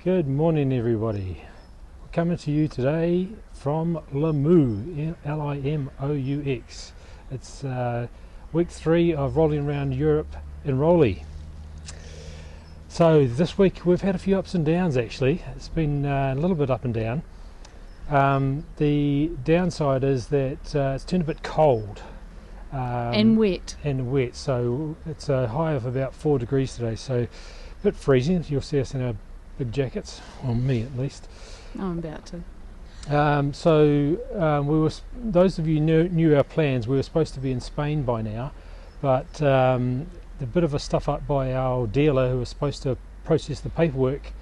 Good morning, everybody. We're coming to you today from Limou, L-I-M-O-U-X. It's week 3 of rolling around Europe in Rolly. So this week we've had a few ups and downs actually. It's been a little bit up and down. The downside is that it's turned a bit cold. And wet. So it's a high of about 4 degrees today, so a bit freezing. You'll see us in our big jackets, well, me at least. I'm about to. Those of you knew our plans. We were supposed to be in Spain by now, but a bit of a stuff up by our dealer who was supposed to process the paperwork,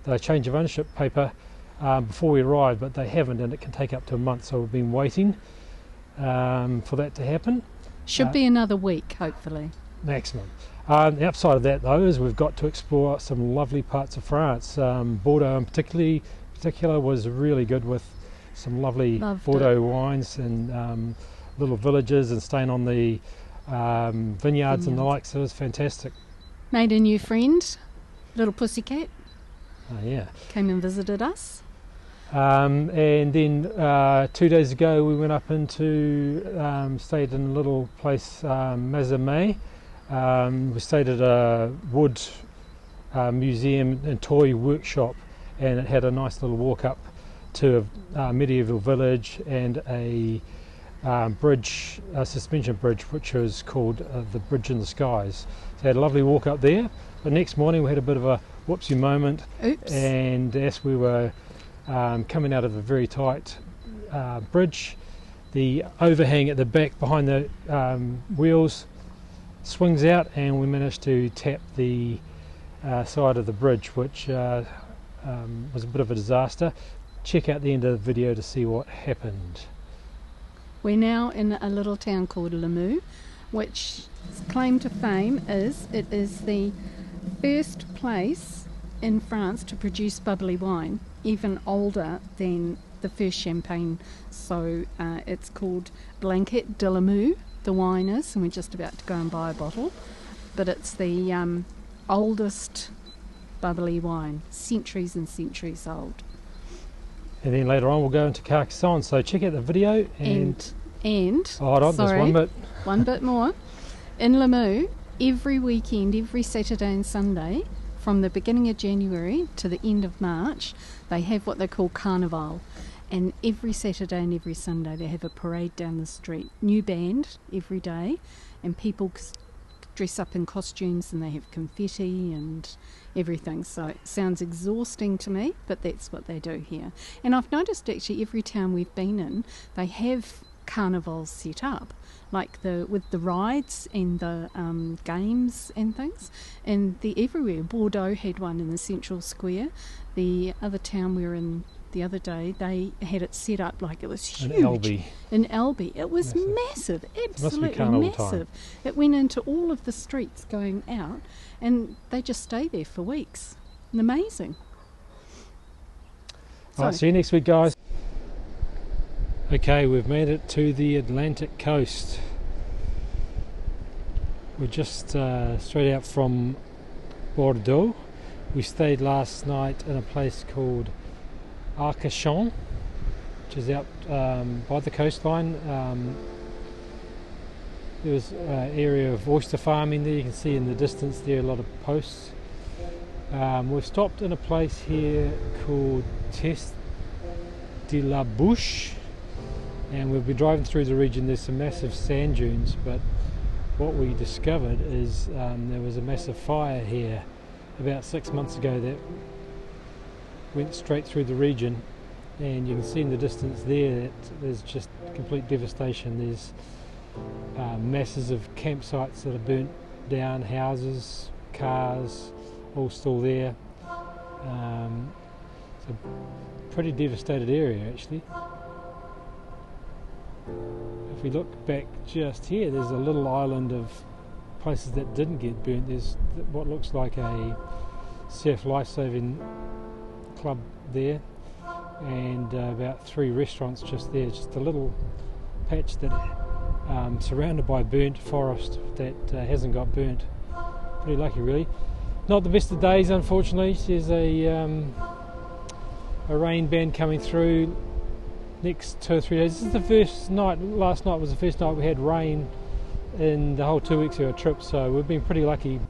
the change of ownership paper, before we arrived, but they haven't, and it can take up to a month, so we've been waiting for that to happen. Should be another week, hopefully. Maximum. The upside of that, though, is we've got to explore some lovely parts of France. Bordeaux, in particular, was really good with some lovely Bordeaux wines and little villages and staying on the vineyards and the like. So it was fantastic. Made a new friend, little pussycat. Oh yeah. Came and visited us. And then 2 days ago we went up into stayed in a little place, Mazamet. We stayed at a wood museum and toy workshop, and it had a nice little walk up to a medieval village and a bridge, a suspension bridge, which was called the Bridge in the Skies. So I had a lovely walk up there. The next morning we had a bit of a whoopsie moment. Oops. And as we were coming out of a very tight bridge, the overhang at the back behind the wheels swings out, and we managed to tap the side of the bridge, which was a bit of a disaster. Check out the end of the video to see what happened. We're now in a little town called Limou, which claim to fame is it is the first place in France to produce bubbly wine, even older than the first champagne. So it's called Blanquet de Limou, the wine is, and we're just about to go and buy a bottle. But it's the oldest bubbly wine, centuries and centuries old. And then later on we'll go into Carcassonne, so check out the video and hold on, sorry, there's one bit more. In Limou, every weekend, every Saturday and Sunday, from the beginning of January to the end of March, they have what they call Carnival. And every Saturday and every Sunday they have a parade down the street. New band every day, and people dress up in costumes and they have confetti and everything. So it sounds exhausting to me, but that's what they do here. And I've noticed actually every town we've been in, they have carnivals set up, like with the rides and the games and things, and they're everywhere. Bordeaux had one in the central square. The other town we were in the other day, they had it set up like it was huge. In Albi. It was massive, absolutely massive. It went into all of the streets going out, and they just stay there for weeks. And amazing. Alright, see you next week, guys. Okay, we've made it to the Atlantic coast. We're just straight out from Bordeaux. We stayed last night in a place called Arcachon, which is out by the coastline. There was an area of oyster farming there. You can see in the distance there a lot of posts. We've stopped in a place here called Test de la Bouche, and we'll be driving through the region. There's some massive sand dunes, but what we discovered is there was a massive fire here about 6 months ago that went straight through the region, and you can see in the distance there that there's just complete devastation. There's masses of campsites that are burnt down, houses, cars, all still there. It's a pretty devastated area actually. If we look back just here, there's a little island of places that didn't get burnt. There's what looks like a surf lifesaving club there, and about 3 restaurants just there. Just a little patch that surrounded by burnt forest that hasn't got burnt. Pretty lucky really. Not the best of days, unfortunately. There's a rain band coming through next 2 or 3 days. This is the first night. Last night was the first night we had rain in the whole 2 weeks of our trip, so we've been pretty lucky.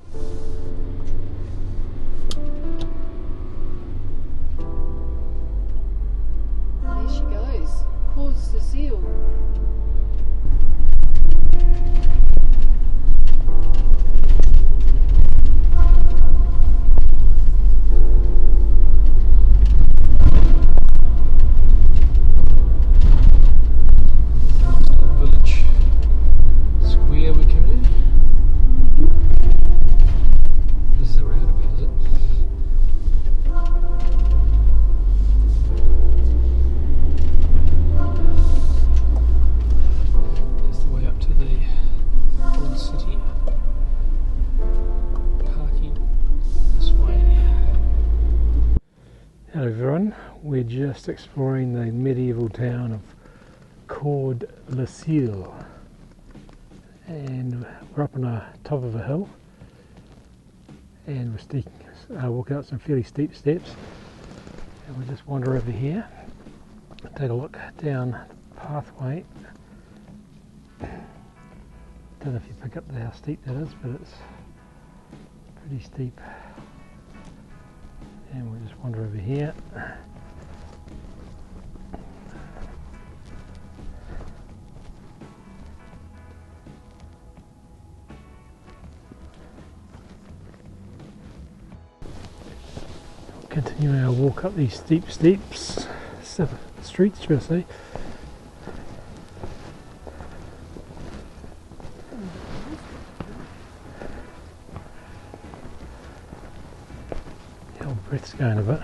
There she goes. Cause the seal. Hello everyone, we're just exploring the medieval town of Cours-le-Ciel, and we're up on the top of a hill and we're walking up some fairly steep steps, and we'll just wander over here, take a look down the pathway. Don't know if you pick up how steep that is, but it's pretty steep. And we'll just wander over here. Continuing our walk up these steep streets, should I say. Breath's going a bit.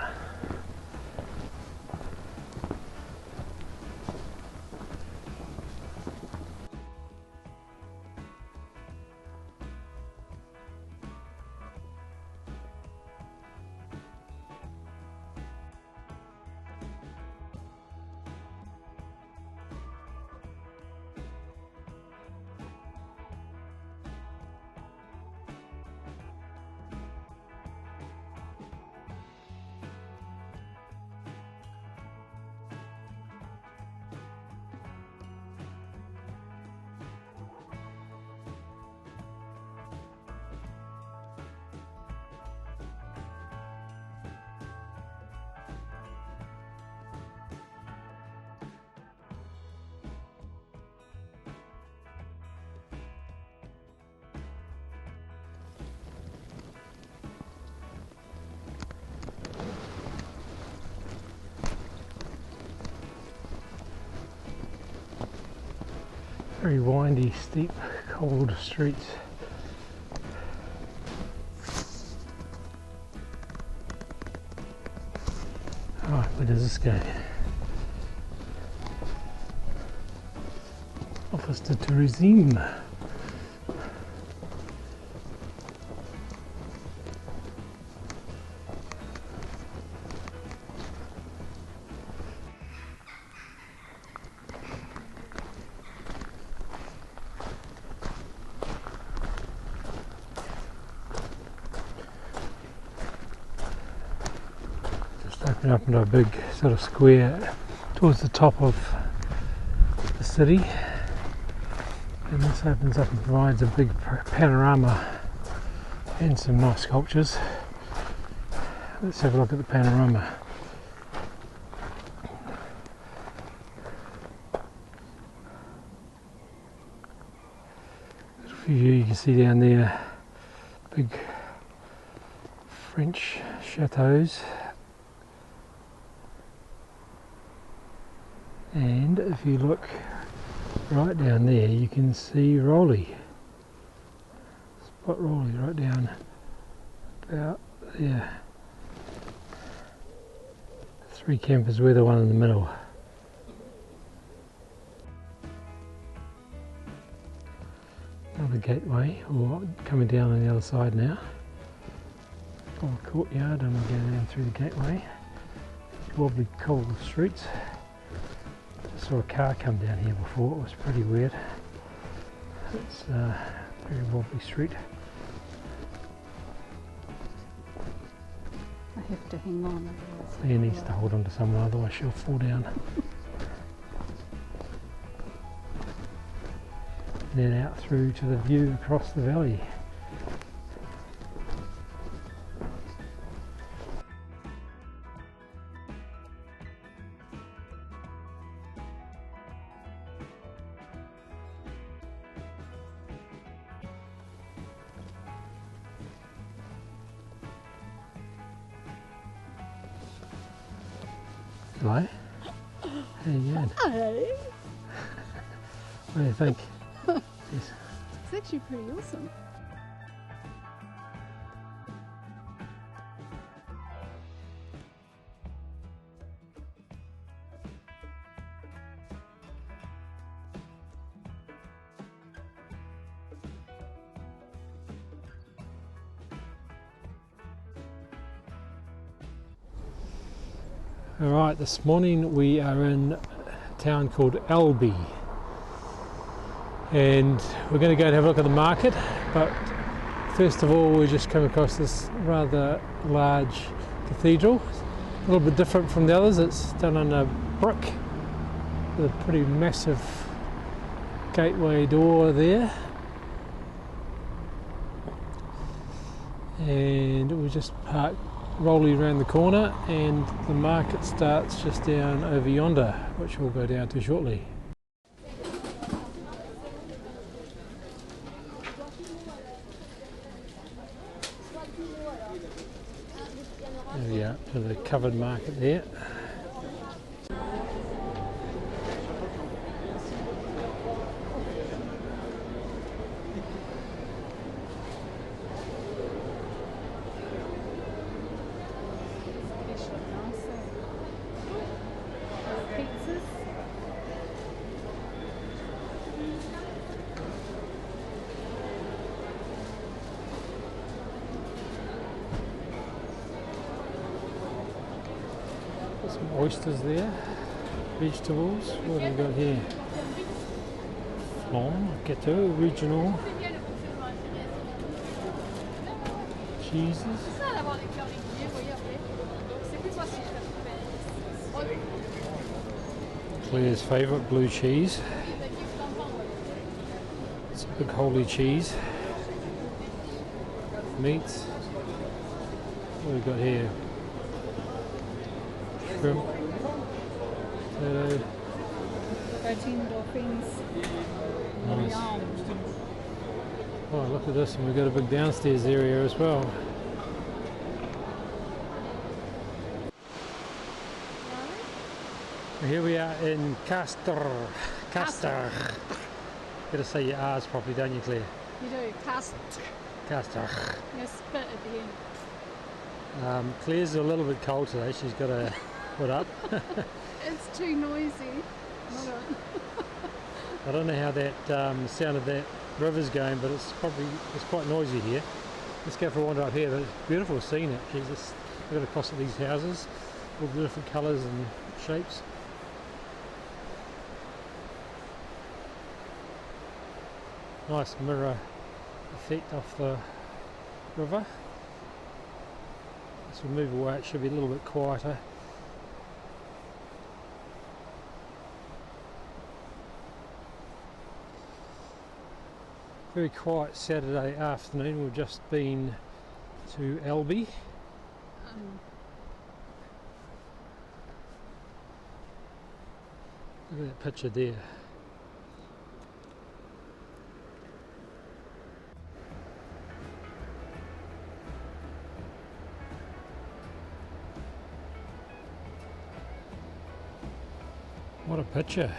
Very windy, steep, cold streets. Alright, where does this go? Office de Tourisme. Open up into a big sort of square towards the top of the city, and this opens up and provides a big panorama and some nice sculptures. Let's have a look at the panorama. There's a few you can see down there, big French chateaus. And if you look right down there, you can see Rolly. Spot Rolly right down about there. 3 campers, we're the one in the middle. Another gateway, or coming down on the other side now. Or courtyard, and we'll go down through the gateway. Wobbly cobble streets. Saw a car come down here before, it was pretty weird. It's a very wobbly street. have to hang on. Claire needs to hold on to someone, otherwise she'll fall down. And then out through to the view across the valley. Hello. How you going? Hey. What do you think? Jeez. It's actually pretty awesome. Alright, this morning we are in a town called Albi, and we're going to go and have a look at the market, but first of all we just come across this rather large cathedral. A little bit different from the others. It's done on a brick with a pretty massive gateway door there, and we just parked rolling around the corner, and the market starts just down over yonder, which we'll go down to shortly. There we are, to the covered market there. Some oysters there, vegetables. What have we got here? Flan, gâteau, original. Cheeses. Claire's favourite, blue cheese. It's a big holy cheese. Meats. What have we got here? Shrimp, potato. Protein dolphins. Nice. Oh, look at this, and we've got a big downstairs area as well. Here we are in Castor. Got to say your R's properly, don't you, Claire? You do. Castor. You spit at the end. Claire's a little bit cold today. She's got a hood up. It's too noisy. I don't know how that sound of that river's going, but it's quite noisy here. Let's go for a wander up here. But it's beautiful scene actually. Just look across at these houses, all the different colours and shapes. Nice mirror effect off the river. As we move away, it should be a little bit quieter. Very quiet Saturday afternoon. We've just been to Albi. Look at that picture there. What a picture.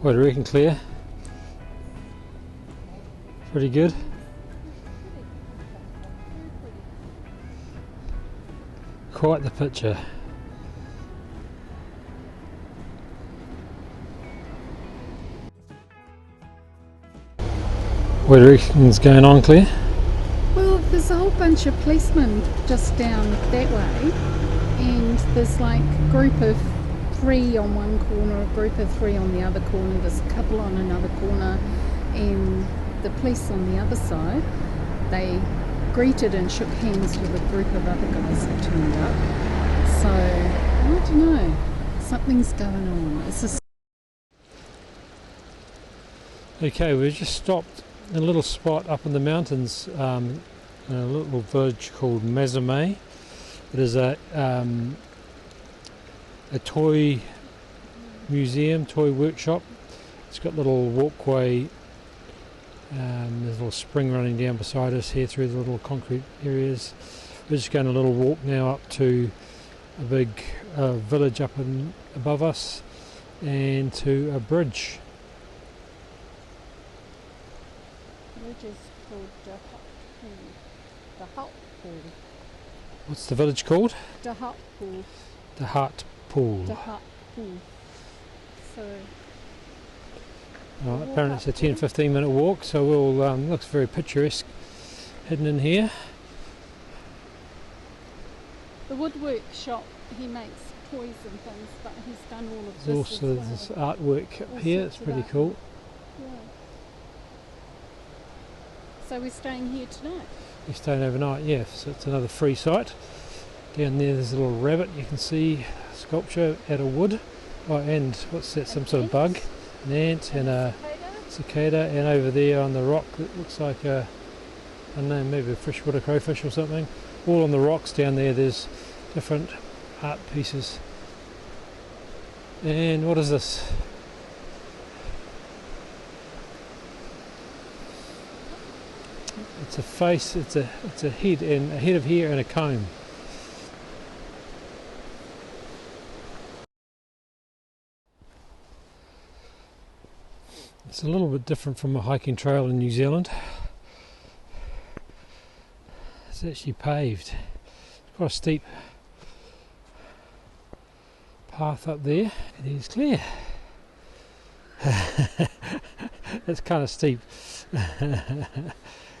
What do you reckon, Claire? Pretty good? Quite the picture. What do you reckon's going on, Claire? Well, there's a whole bunch of policemen just down that way, and there's like a group of 3 on one corner, a group of 3 on the other corner, there's a couple on another corner, and the police on the other side, they greeted and shook hands with a group of other guys that turned up. So, I don't know, something's going on. Okay, we've just stopped in a little spot up in the mountains, in a little village called Mazame. It is a toy museum, toy workshop. It's got a little walkway, there's a little spring running down beside us here through the little concrete areas. We're just going a little walk now up to a big village up above us and to a bridge. The bridge is called the Hut Pool. What's the village called? The Hut Pool. The Hut Pool. The Hut Pool. So. Right, apparently it's a 10-15 minute walk, so we'll looks very picturesque hidden in here. The woodwork shop, he makes toys and things, but he's done all of this. There's also this artwork up here, it's pretty cool. Yeah. So we're staying here tonight? We're staying overnight, yeah, so it's another free site. Down there's a little rabbit, you can see sculpture out of wood. Oh, and what's that, some sort of bug? An ant and a cicada, and over there on the rock it looks like a, I don't know, maybe a freshwater crowfish or something. All on the rocks down there there's different art pieces. And what is this? It's a face, it's a head, and a head of hair and a comb. It's a little bit different from a hiking trail in New Zealand. It's actually paved. It's quite a steep path up there. It is clear. It's kind of steep.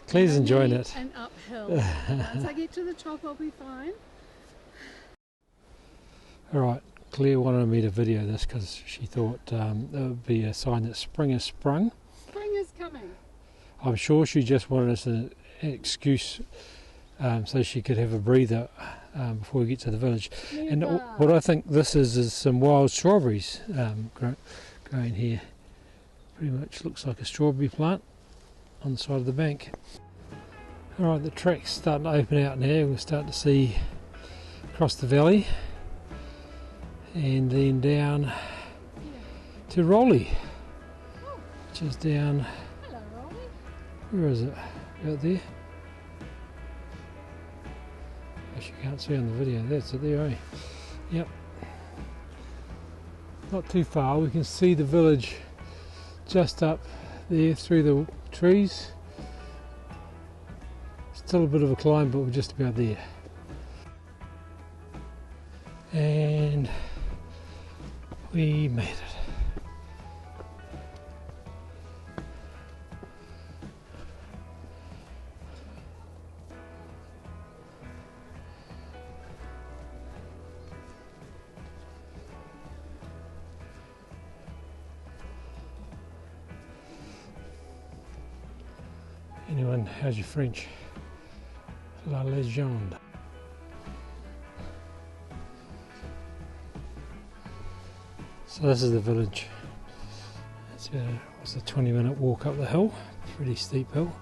Claire's enjoying it. And uphill. Once I get to the top I'll be fine. Alright, Claire wanted me to video this because she thought that would be a sign that spring has sprung. Spring is coming. I'm sure she just wanted us an excuse so she could have a breather before we get to the village. And what I think this is some wild strawberries growing here. Pretty much looks like a strawberry plant on the side of the bank. Alright, the track's starting to open out now. We're starting to see across the valley and then down to Rolly, which is down, Hello, Rolly. where is it? Out there? As you can't see on the video, that's it there, eh? Yep. Not too far, we can see the village just up there through the trees. Still a bit of a climb, but we're just about there. And we made it. Anyone, how's your French? La légende. So this is the village. It's what's a 20-minute walk up the hill. Pretty steep hill.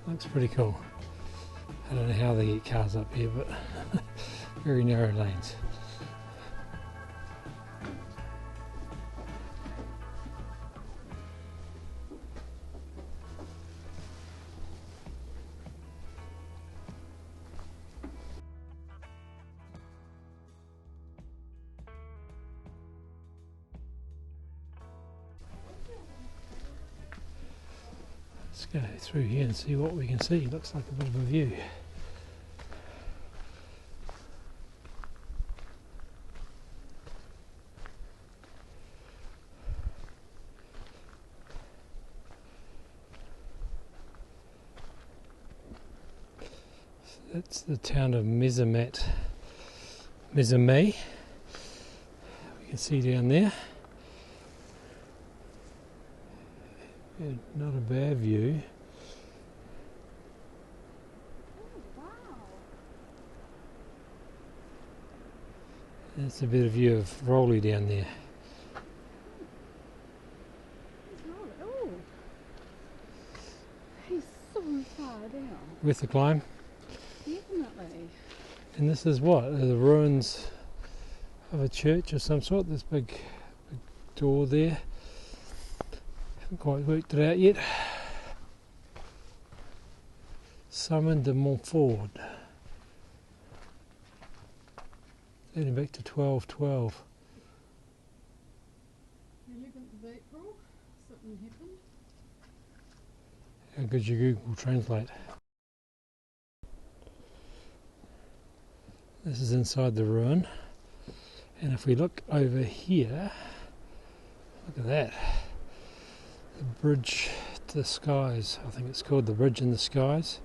Looks pretty cool. I don't know how they get cars up here, but very narrow lanes. Let's go through here and see what we can see. Looks like a bit of a view. So that's the town of Mazame. We can see down there. Yeah, not a bad view. Oh, wow. That's a better view of Rolly down there. Oh, he's so far down. Worth the climb. Definitely. And this is what? The ruins of a church of some sort. This big door there. Haven't quite worked it out yet. Simon de Montfort. Dating back to 1212. 11th of April, something happened. How good your Google Translate. This is inside the ruin. And if we look over here, look at that. The bridge to the skies. I think it's called the bridge in the skies.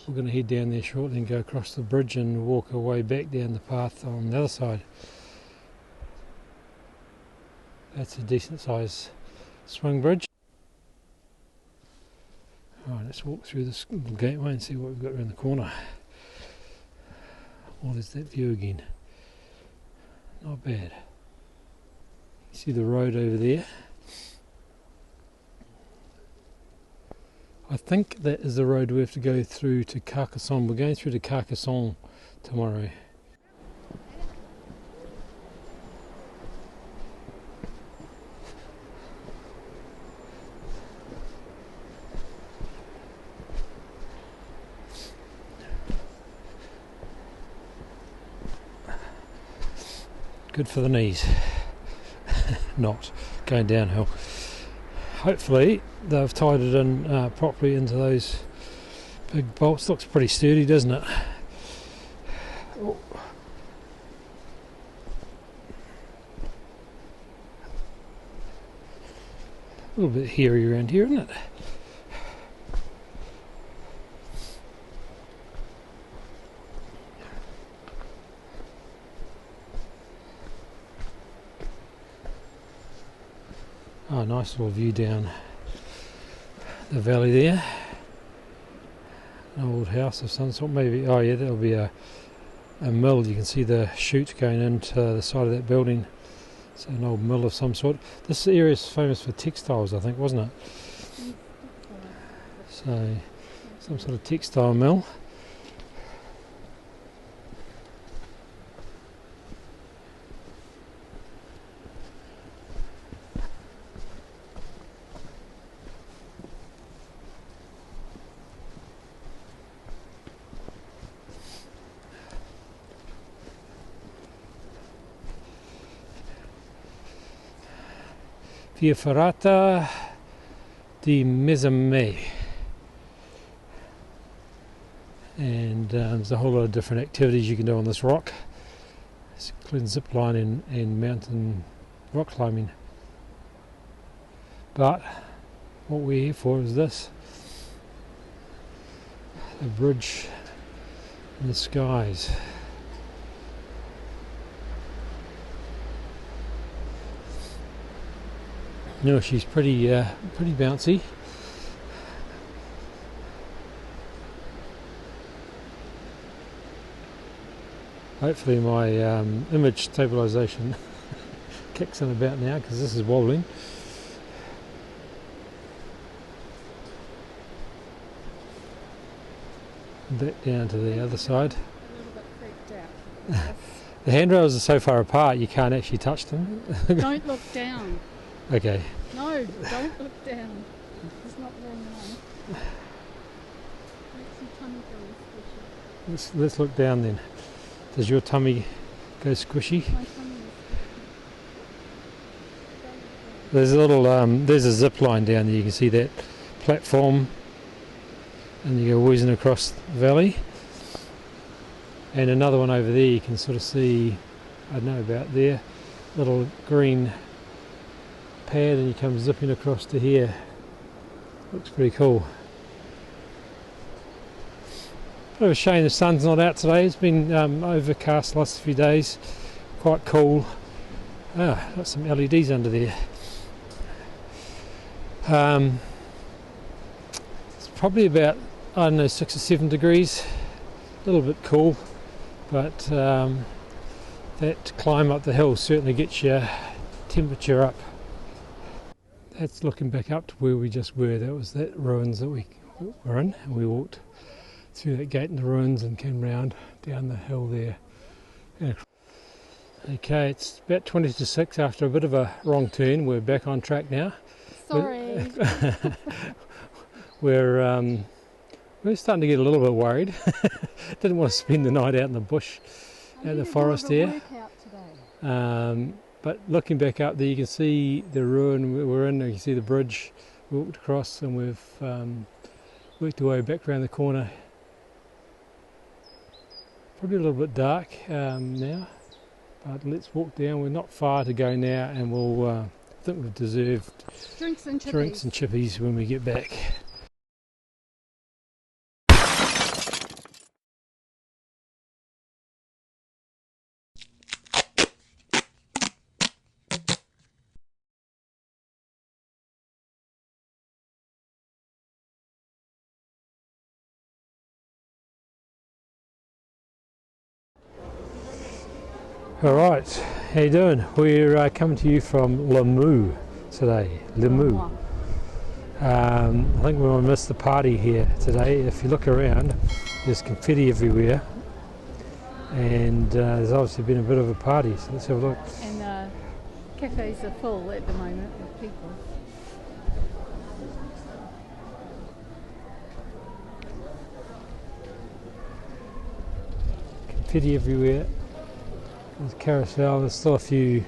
We're going to head down there shortly and go across the bridge and walk our way back down the path on the other side. That's a decent sized swing bridge. Alright, let's walk through this little gateway and see what we've got around the corner. Oh, there's that view again. Not bad. You see the road over there? I think that is the road we have to go through to Carcassonne. We're going through to Carcassonne tomorrow. Good for the knees. Not going downhill. Hopefully they've tied it in properly into those big bolts. Looks pretty sturdy, doesn't it? Oh. A little bit hairy around here, isn't it? Oh, nice little view down the valley there. An old house of some sort, maybe. Oh yeah, that'll be a mill. You can see the chute going into the side of that building. It's an old mill of some sort. This area is famous for textiles, I think, wasn't it? So, some sort of textile mill. Via Ferrata di Mezzame, and there's a whole lot of different activities you can do on this rock, including zip line and mountain rock climbing. But what we're here for is this, a bridge in the skies. No, she's pretty bouncy. Hopefully my image stabilization kicks in about now, because this is wobbling. That down to the other side. A little bit freaked out. The handrails are so far apart you can't actually touch them. Don't look down. Okay. No, don't look down. It's not very nice. Makes your tummy go squishy. Let's look down then. Does your tummy go squishy? My tummy is squishy. There's a little there's a zip line down there. You can see that platform, and you go whizzing across the valley. And another one over there. You can sort of see, I don't know, about there, little green pad, and you come zipping across to here. Looks pretty cool. Bit of a shame the sun's not out today. It's been overcast the last few days. Quite cool. Ah, got some LEDs under there. It's probably about, I don't know, 6 or 7 degrees, a little bit cool, but that climb up the hill certainly gets your temperature up. That's looking back up to where we just were. That was that ruins that we were in, and we walked through that gate in the ruins and came round down the hill there. Okay, it's about 20 to 6 after a bit of a wrong turn. We're back on track now. Sorry. We're starting to get a little bit worried. Didn't want to spend the night out in the bush, out in the forest there. But looking back up there, you can see the ruin we're in. You can see the bridge we walked across, and we've worked our way back around the corner. Probably a little bit dark now, but let's walk down. We're not far to go now, and we'll I think we've deserved Drinks and chippies when we get back. Alright, how you doing? We're coming to you from Lamu today. Lamu. I think we might miss the party here today. If you look around, there's confetti everywhere, and there's obviously been a bit of a party, so let's have a look. And cafes are full at the moment with people. Confetti everywhere. There's carousel, there's still a few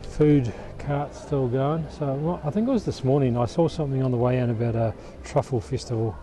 food carts still going. So well, I think it was this morning I saw something on the way in about a truffle festival.